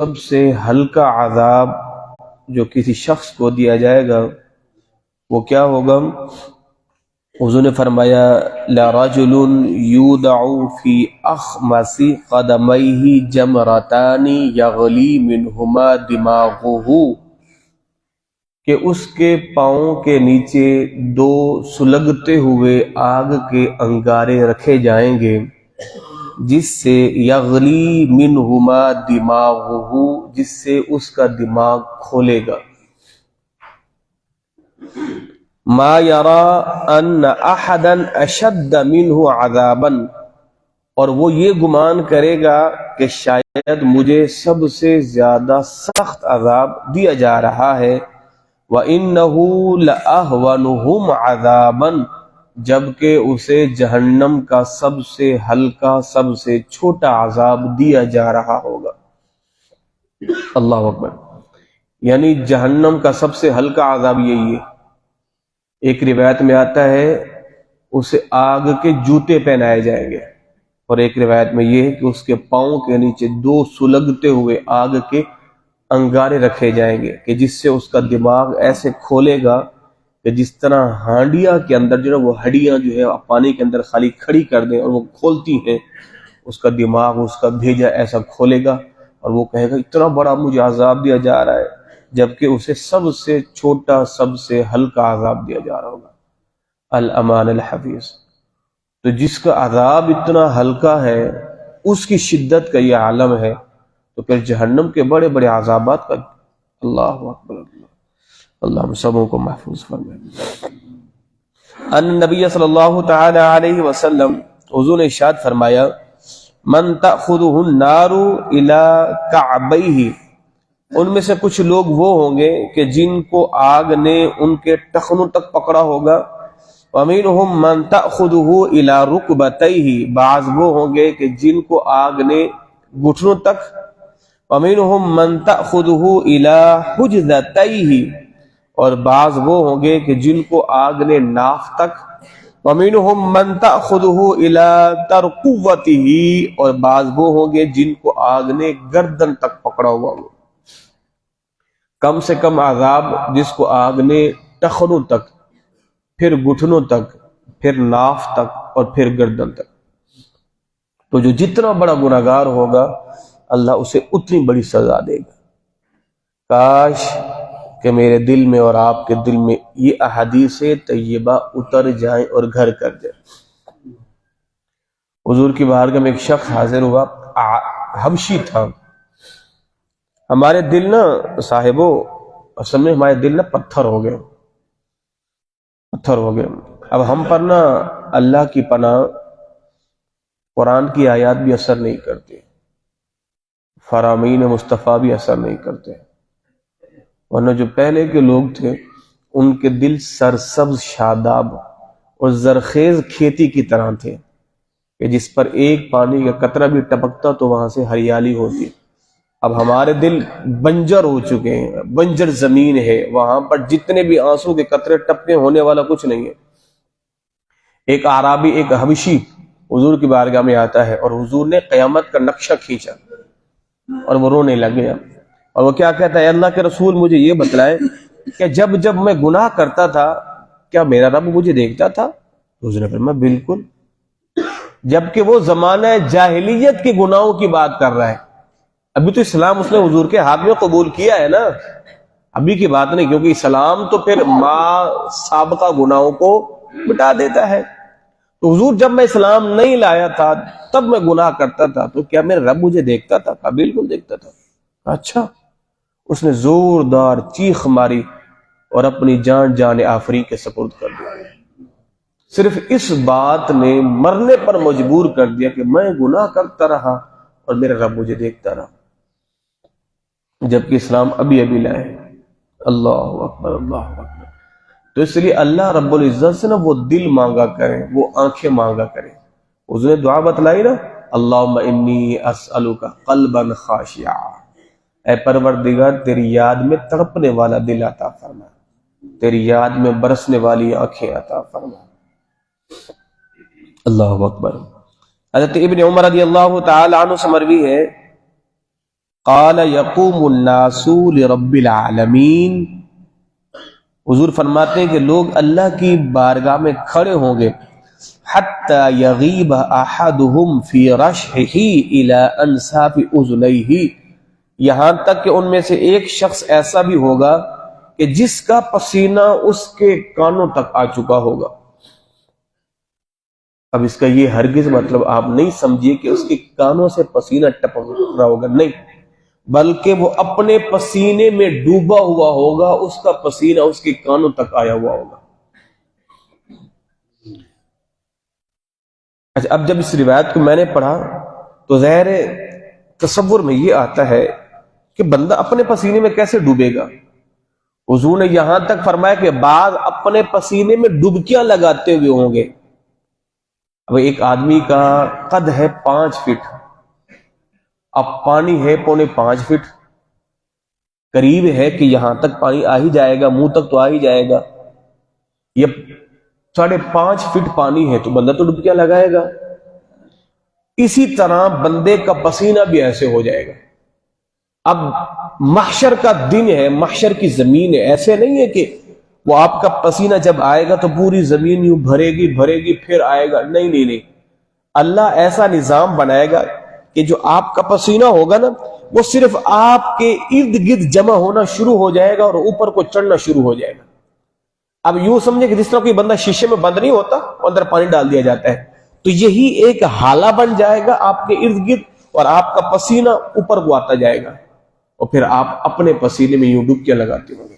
سب سے ہلکا عذاب جو کسی شخص کو دیا جائے گا وہ کیا ہوگا؟ حضور نے فرمایا لرجل یودع فی اخمص قدمیہ جمرتان یغلی منہما دماغہ، کہ اس کے پاؤں کے نیچے دو سلگتے ہوئے آگ کے انگارے رکھے جائیں گے، جس سے یغلی منہما دماغہ، جس سے اس کا دماغ کھولے گا۔ ما یرا ان احدا اشد منہ عذابا، اور وہ یہ گمان کرے گا کہ شاید مجھے سب سے زیادہ سخت عذاب دیا جا رہا ہے، وَإِنَّهُ لَأَهْوَنُهُمْ عَذَابًا، جبکہ اسے جہنم کا سب سے ہلکا سب سے چھوٹا عذاب دیا جا رہا ہوگا۔ اللہ اکبر۔ یعنی جہنم کا سب سے ہلکا عذاب یہی ہے۔ ایک روایت میں آتا ہے اسے آگ کے جوتے پہنائے جائیں گے، اور ایک روایت میں یہ ہے کہ اس کے پاؤں کے نیچے دو سلگتے ہوئے آگ کے انگارے رکھے جائیں گے، کہ جس سے اس کا دماغ ایسے کھولے گا کہ جس طرح ہانڈیا کے اندر جو ہے وہ ہڈیاں جو ہے پانی کے اندر خالی کھڑی کر دیں اور وہ کھولتی ہیں، اس کا دماغ اس کا بھیجا ایسا کھولے گا، اور وہ کہے گا اتنا بڑا مجھے عذاب دیا جا رہا ہے، جبکہ اسے سب سے چھوٹا سب سے ہلکا عذاب دیا جا رہا ہوگا۔ الامان الحفیظ۔ تو جس کا عذاب اتنا ہلکا ہے اس کی شدت کا یہ عالم ہے، تو پھر جہنم کے بڑے بڑے عذابات کا اللہ اکبر، اللہ ہم سبوں کو محفوظ فرمائے۔ ان نبی صلی اللہ تعالی علیہ وسلم، حضور نے ارشاد فرمایا من تأخذہ النار الی کعبیہ، ان میں سے کچھ لوگ وہ ہوں گے کہ جن کو آگ نے ان کے ٹخنوں تک پکڑا ہوگا، وَمِنْهُمْ مَنْ تَأْخُذُهُ إِلَىٰ رُكْبَتَيْهِ، بعض وہ ہوں گے کہ جن کو آگ نے گھٹنوں تک، وَمِنْهُمْ مَنْ تَأْخُذُهُ إِلَىٰ حُجْرَتَيْهِ، اور بعض وہ ہوں گے کہ جن کو آگ نے ناف تک، وَمِنْهُمْ مَنْ تَأْخُذُهُ إِلَىٰ تَرْقُوَتِهِ، اور بعض وہ ہوں گے جن کو آگ نے گردن تک پکڑا ہوا ہو۔ کم سے کم عذاب جس کو آگ نے ٹخنوں تک، پھر گھٹنوں تک، پھر ناف تک، اور پھر گردن تک۔ تو جو جتنا بڑا گناہگار ہوگا اللہ اسے اتنی بڑی سزا دے گا۔ کاش کہ میرے دل میں اور آپ کے دل میں یہ احادیث طیبہ اتر جائیں اور گھر کر جائیں۔ حضور کی بارگاہ میں ایک شخص حاضر ہوا، حبشی تھا۔ ہمارے دل نا صاحبو، اصل میں ہمارے دل نا پتھر ہو گئے، پتھر ہو گئے۔ اب ہم پر نا اللہ کی پناہ قرآن کی آیات بھی اثر نہیں کرتی، فرامین مصطفیٰ بھی اثر نہیں کرتے، ورنہ جو پہلے کے لوگ تھے ان کے دل سرسبز شاداب اور زرخیز کھیتی کی طرح تھے، کہ جس پر ایک پانی کا قطرہ بھی ٹپکتا تو وہاں سے ہریالی ہوتی۔ اب ہمارے دل بنجر ہو چکے ہیں، بنجر زمین ہے، وہاں پر جتنے بھی آنسو کے قطرے ٹپکے ہونے والا کچھ نہیں ہے۔ ایک اعرابی، ایک حبشی حضور کی بارگاہ میں آتا ہے، اور حضور نے قیامت کا نقشہ کھینچا اور وہ رونے لگ گیا، اور وہ کیا کہتا ہے، اللہ کے رسول مجھے یہ بتلائے کہ جب جب میں گناہ کرتا تھا کیا میرا رب مجھے دیکھتا تھا؟ حضور نے فرمایا بالکل، جبکہ وہ زمانہ جاہلیت کے گناہوں کی بات کر رہا ہے، ابھی تو اسلام اس نے حضور کے ہاتھ میں قبول کیا ہے نا، ابھی کی بات نہیں، کیونکہ اسلام تو پھر سابقہ گناہوں کو مٹا دیتا ہے۔ تو حضور جب میں اسلام نہیں لایا تھا تب میں گناہ کرتا تھا، تو کیا میرا رب مجھے دیکھتا تھا؟ کہا بالکل دیکھتا تھا۔ اچھا، اس نے زوردار چیخ ماری اور اپنی جان آفری کے سپرد کر دیا۔ صرف اس بات نے مرنے پر مجبور کر دیا کہ میں گناہ کرتا رہا اور میرا رب مجھے دیکھتا رہا، جبکہ اسلام ابھی ابھی لائے۔ اللہ اکبر، اللہ اکبر۔ تو اس لیے اللہ رب العزت سے نا وہ دل مانگا کریں، وہ آنکھیں مانگا کریں۔ اس نے دعا بتلائی نا، اللہم انی اسألک قلبا خاشعا، اے پروردگار تیری یاد میں تڑپنے والا دل عطا فرما، تیری یاد میں برسنے والی آنکھیں عطا فرما۔ اللہ اکبر۔ حضرت ابن عمر رضی اللہ تعالی عنہ سے مروی ہے، قال یقوم الناس لرب العالمین، حضور فرماتے ہیں کہ لوگ اللہ کی بارگاہ میں کھڑے ہوں گے حتی یغیب احدہم فی رشحہ الی انصاف اذنیہ، یہاں تک کہ ان میں سے ایک شخص ایسا بھی ہوگا کہ جس کا پسینہ اس کے کانوں تک آ چکا ہوگا۔ اب اس کا یہ ہرگز مطلب آپ نہیں سمجھیے کہ اس کے کانوں سے پسینہ ٹپک رہا ہوگا، نہیں، بلکہ وہ اپنے پسینے میں ڈوبا ہوا ہوگا، اس کا پسینہ اس کے کانوں تک آیا ہوا ہوگا۔ اچھا، اب جب اس روایت کو میں نے پڑھا تو ظاہر تصور میں یہ آتا ہے کہ بندہ اپنے پسینے میں کیسے ڈوبے گا؟ حضور نے یہاں تک فرمایا کہ بعض اپنے پسینے میں ڈبکیاں لگاتے ہوئے ہوں گے۔ اب ایک آدمی کا قد ہے 5 فٹ، اب پانی ہے 4.5 فٹ، قریب ہے کہ یہاں تک پانی آ ہی جائے گا، منہ تک تو آ ہی جائے گا، یہ 5.5 فٹ پانی ہے تو بندہ تو ڈبکیاں لگائے گا۔ اسی طرح بندے کا پسینہ بھی ایسے ہو جائے گا۔ اب محشر کا دن ہے، محشر کی زمین ہے، ایسے نہیں ہے کہ وہ آپ کا پسینہ جب آئے گا تو پوری زمین یوں بھرے گی پھر آئے گا، نہیں نہیں نہیں، اللہ ایسا نظام بنائے گا کہ جو آپ کا پسینہ ہوگا نا وہ صرف آپ کے ارد گرد جمع ہونا شروع ہو جائے گا اور اوپر کو چڑھنا شروع ہو جائے گا۔ اب یوں سمجھے کہ جس طرح کوئی بندہ شیشے میں بند نہیں ہوتا، اندر پانی ڈال دیا جاتا ہے، تو یہی ایک حالہ بن جائے گا آپ کے ارد گرد، اور آپ کا پسینہ اوپر کو آتا جائے گا، اور پھر آپ اپنے پسینے میں یوں ڈبکیاں لگاتے ہوں گے۔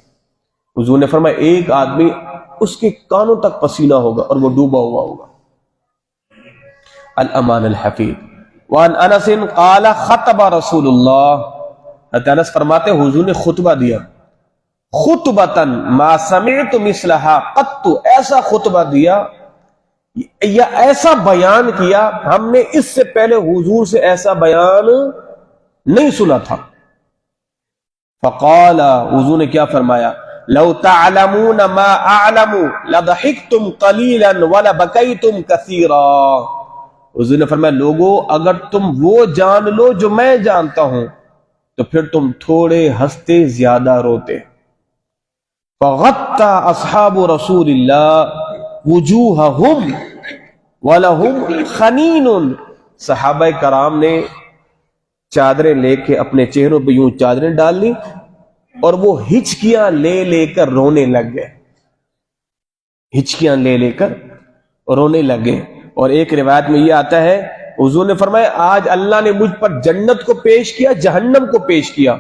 حضور نے فرمایا ایک آدمی اس کے کانوں تک پسینہ ہوگا اور وہ ڈوبا ہوا ہوگا۔ الامان الحفیظ۔ وعن انس قال خطب رسول اللہ، حضرت انس فرماتے ہیں حضور نے خطبہ دیا، خطبتاً ما سمعت مثلہا قط، ایسا خطبہ دیا یا ایسا بیان کیا ہم نے اس سے پہلے حضور سے ایسا بیان نہیں سنا تھا۔ فقال، حضور نے کیا فرمایا، لو تعلمون ما اعلم لضحکتم قلیلا ولبکیتم کثیرا، حضور نے فرمایا لوگو اگر تم وہ جان لو جو میں جانتا ہوں تو پھر تم تھوڑے ہنستے زیادہ روتے۔ فغطى اصحاب رسول اللہ وجوہہم ولہم خنین، صحابہ کرام نے چادریں لے کے اپنے چہروں پہ یوں چادریں ڈال لی اور وہ ہچکیاں لے لے کر رونے لگ گئے، ہچکیاں لے لے کر رونے لگ گئے۔ اور ایک روایت میں یہ آتا ہے حضور نے فرمایا آج اللہ نے مجھ پر جنت کو پیش کیا، جہنم کو پیش کیا،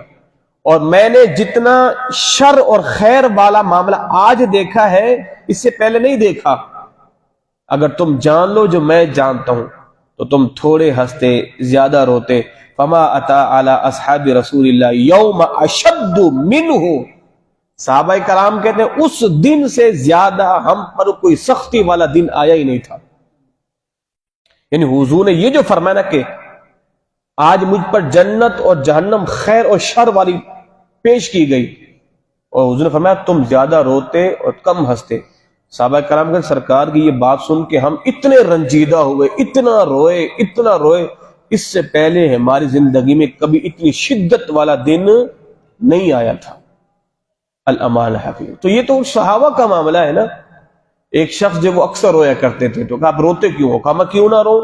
اور میں نے جتنا شر اور خیر والا معاملہ آج دیکھا ہے اس سے پہلے نہیں دیکھا۔ اگر تم جان لو جو میں جانتا ہوں تو تم تھوڑے ہنستے زیادہ روتے۔ فما اتا علی اصحاب رسول اللہ یوم اشد منہ، صحابہ کرام کہتے ہیں اس دن سے زیادہ ہم پر کوئی سختی والا دن آیا ہی نہیں تھا۔ یعنی حضور نے یہ جو فرمایا نا کہ آج مجھ پر جنت اور جہنم خیر اور شر والی پیش کی گئی، اور حضور نے فرمایا تم زیادہ روتے اور کم ہنستے۔ صحابہ کرام کے سرکار کی یہ بات سن کے ہم اتنے رنجیدہ ہوئے، اتنا روئے، اس سے پہلے ہماری زندگی میں کبھی اتنی شدت والا دن نہیں آیا تھا۔ الامان حفیظ۔ تو یہ تو صحابہ کا معاملہ ہے نا۔ ایک شخص جو وہ اکثر رویا کرتے تھے تو کہا آپ روتے کیوں ہو؟ کہا میں کیوں نہ رو،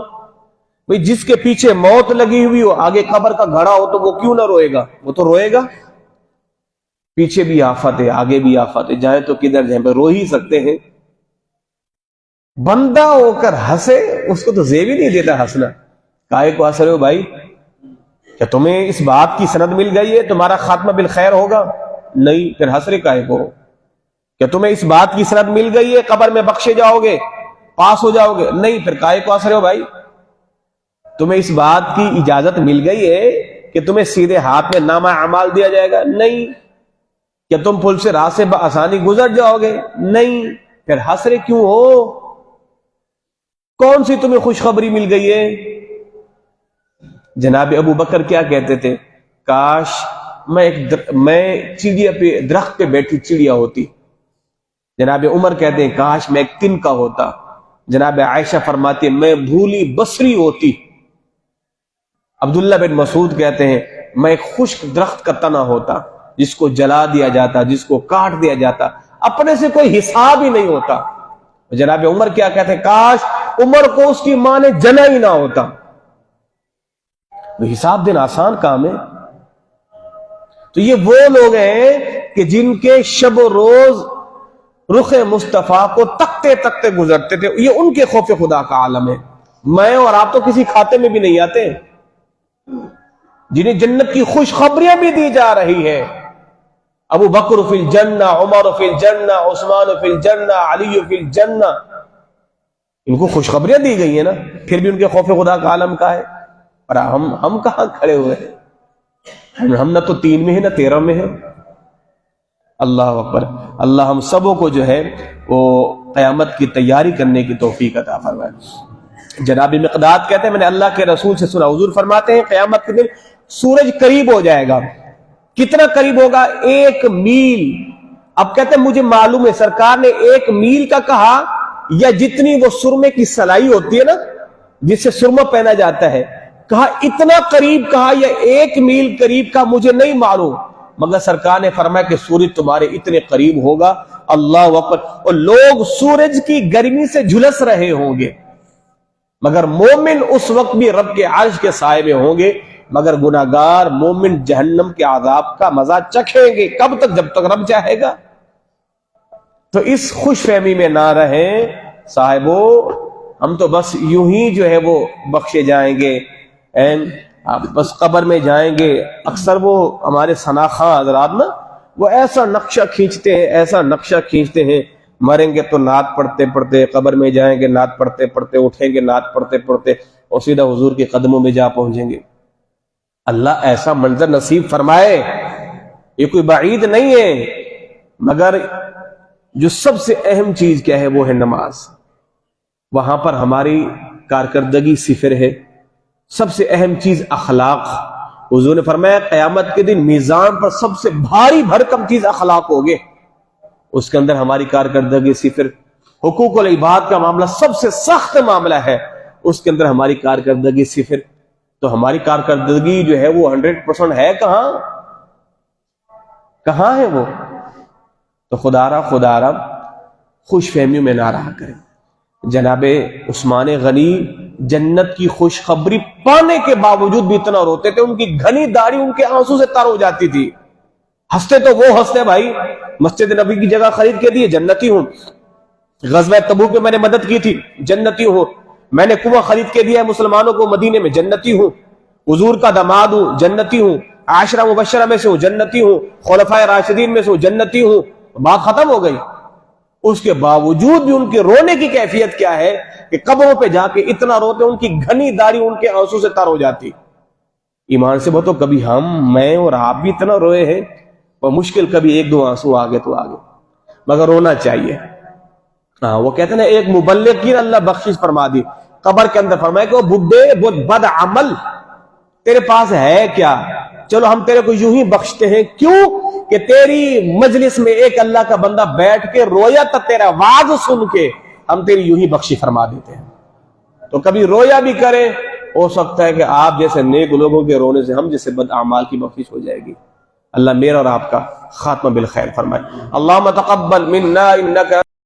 بھئی جس کے پیچھے موت لگی ہوئی ہو، آگے قبر کا گھڑا ہو تو وہ کیوں نہ روئے گا؟ وہ تو روئے گا۔ پیچھے بھی آفت ہے، آگے بھی آفت ہے، جائیں تو کدھر جائیں، رو ہی سکتے ہیں۔ بندہ ہو کر ہنسے، اس کو تو زیب ہی نہیں دیتا ہنسنا۔ کائے کو ہنس رہے ہو بھائی؟ کیا تمہیں اس بات کی سند مل گئی ہے تمہارا خاتمہ بالخیر ہوگا؟ نہیں، پھر ہنس رہے کائے کو؟ کیا تمہیں اس بات کی سند مل گئی ہے قبر میں بخشے جاؤ گے، پاس ہو جاؤ گے؟ نہیں، پھر کائے کو ہنس رہے ہو بھائی؟ تمہیں اس بات کی اجازت مل گئی ہے کہ تمہیں سیدھے ہاتھ میں نامہ اعمال دیا جائے گا؟ نہیں۔ کیا تم پل سے راہ سے بآسانی گزر جاؤ گے؟ نہیں، پھر ہنس رہے کیوں ہو؟ کون سی تمہیں خوشخبری مل گئی ہے؟ جناب ابو بکر کیا کہتے تھے، کاش میں چڑیا پہ، درخت پہ بیٹھی چڑیا ہوتی۔ جناب عمر کہتے ہیں کاش میں ایک تنکا ہوتا۔ جناب عائشہ فرماتی ہے میں بھولی بصری ہوتی۔ عبداللہ بن مسعود کہتے ہیں میں ایک خشک درخت کا تنا ہوتا جس کو جلا دیا جاتا، جس کو کاٹ دیا جاتا، اپنے سے کوئی حساب ہی نہیں ہوتا۔ جناب عمر کیا کہتے ہیں، کاش عمر کو اس کی ماں نے جنا ہی نہ ہوتا۔ حساب دینا آسان کام ہے۔ تو یہ وہ لوگ ہیں کہ جن کے شب و روز رخ مصطفیٰ کو تکتے تکتے گزرتے تھے، یہ ان کے خوف خدا کا عالم ہے۔ میں اور آپ تو کسی کھاتے میں بھی نہیں آتے، جنہیں جنت کی خوشخبریاں بھی دی جا رہی ہیں۔ ابو بکر فی الجنہ، عمر فی الجنہ، عثمان فی الجنہ، علی فی الجنہ، ان کو خوشخبریاں دی گئی ہیں نا، پھر بھی ان کے خوف خدا کا عالم کا ہے۔ اور ہم کہاں کھڑے ہوئے ہیں؟ ہم نہ تو 3 میں ہیں نہ 13 میں ہیں۔ اللہ اکبر۔ اللہ ہم سبوں کو جو ہے وہ قیامت کی تیاری کرنے کی توفیق عطا فرمائے۔ جناب مقداد کہتے ہیں میں نے اللہ کے رسول سے سنا، حضور فرماتے ہیں قیامت کے دن سورج قریب ہو جائے گا۔ کتنا قریب ہوگا؟ 1 میل۔ اب کہتے ہیں مجھے معلوم ہے سرکار نے 1 میل کا کہا یا جتنی وہ سرمے کی سلائی ہوتی ہے نا جس سے سرما پہنا جاتا ہے، کہا اتنا قریب کہا یا 1 میل قریب کا مجھے نہیں معلوم، مگر سرکار نے فرمایا کہ سورج تمہارے اتنے قریب ہوگا۔ اللہ اکبر۔ اور لوگ سورج کی گرمی سے جھلس رہے ہوں گے، مگر مومن اس وقت بھی رب کے عرش کے سائے میں ہوں گے، مگر گناہگار مومن جہنم کے عذاب کا مزہ چکھیں گے۔ کب تک؟ جب تک رب چاہے گا۔ تو اس خوش فہمی میں نہ رہیں صاحبو، ہم تو بس یوں ہی جو ہے وہ بخشے جائیں گے، آپ بس قبر میں جائیں گے۔ اکثر وہ ہمارے ثناخواں حضرات نا وہ ایسا نقشہ کھینچتے ہیں، ایسا نقشہ کھینچتے ہیں، مریں گے تو نعت پڑھتے پڑھتے، قبر میں جائیں گے نعت پڑھتے پڑھتے، اٹھیں گے نعت پڑھتے پڑھتے، اور سیدھا حضور کے قدموں میں جا پہنچیں گے۔ اللہ ایسا منظر نصیب فرمائے، یہ کوئی بعید نہیں ہے، مگر جو سب سے اہم چیز کیا ہے وہ ہے نماز۔ وہاں پر ہماری کارکردگی صفر ہے۔ سب سے اہم چیز اخلاق۔ حضور نے فرمایا قیامت کے دن میزان پر سب سے بھاری بھرکم چیز اخلاق ہوگے، اس کے اندر ہماری کارکردگی صفر۔ حقوق العباد کا معاملہ سب سے سخت معاملہ ہے، اس کے اندر ہماری کارکردگی صفر۔ تو ہماری کارکردگی جو ہے وہ 100% ہے کہاں ہے وہ؟ تو خدا را خوش فہمیوں میں نہ رہا کریں۔ جناب عثمان غنی جنت کی خوشخبری پانے کے باوجود بھی اتنا روتے تھے، ان کی گھنی داڑھی ان کے آنسو سے تر ہو جاتی تھی۔ ہنستے تو وہ ہنستے بھائی، مسجد نبی کی جگہ خرید کے دیے، جنتی ہوں۔ غزوہ تبوک میں میں نے مدد کی تھی، جنتی ہوں۔ میں نے کنواں خرید کے دیا ہے مسلمانوں کو مدینے میں، جنتی ہوں۔ حضور کا داماد ہوں، جنتی ہوں۔ عاشرہ مبشرہ میں سے ہوں، جنتی ہوں۔ خلفائے راشدین میں سے ہوں، جنتی ہوں۔ بات ختم ہو گئی۔ اس کے باوجود بھی ان کے رونے کی کیفیت کیا ہے کہ قبروں پہ جا کے اتنا روتے، ان کی گھنی داڑھی ان کے آنسو سے تر ہو جاتی۔ ایمان سے بتو، کبھی میں اور آپ بھی اتنا روئے ہیں؟ اور مشکل کبھی 1-2 آنسو آگے تو آگے، مگر رونا چاہیے۔ ہاں، وہ کہتے ہیں نا ایک مبلغ کی اللہ بخشش فرما دی، قبر کے اندر فرمائے کہ وہ بڈھے وہ بد عمل، تیرے پاس ہے کیا؟ چلو ہم تیرے کو یوں ہی بخشتے ہیں، کیوں کہ تیری مجلس میں ایک اللہ کا بندہ بیٹھ کے رویا تھا، تیرا واعظ سن کے ہم تیری یوں ہی بخشی فرما دیتے ہیں۔ تو کبھی رویا بھی کریں، ہو سکتا ہے کہ آپ جیسے نیک لوگوں کے رونے سے ہم جیسے بد اعمال کی بخشش ہو جائے گی۔ اللہ میرا اور آپ کا خاتمہ بالخیر فرمائے۔ اللہم تقبل منا انک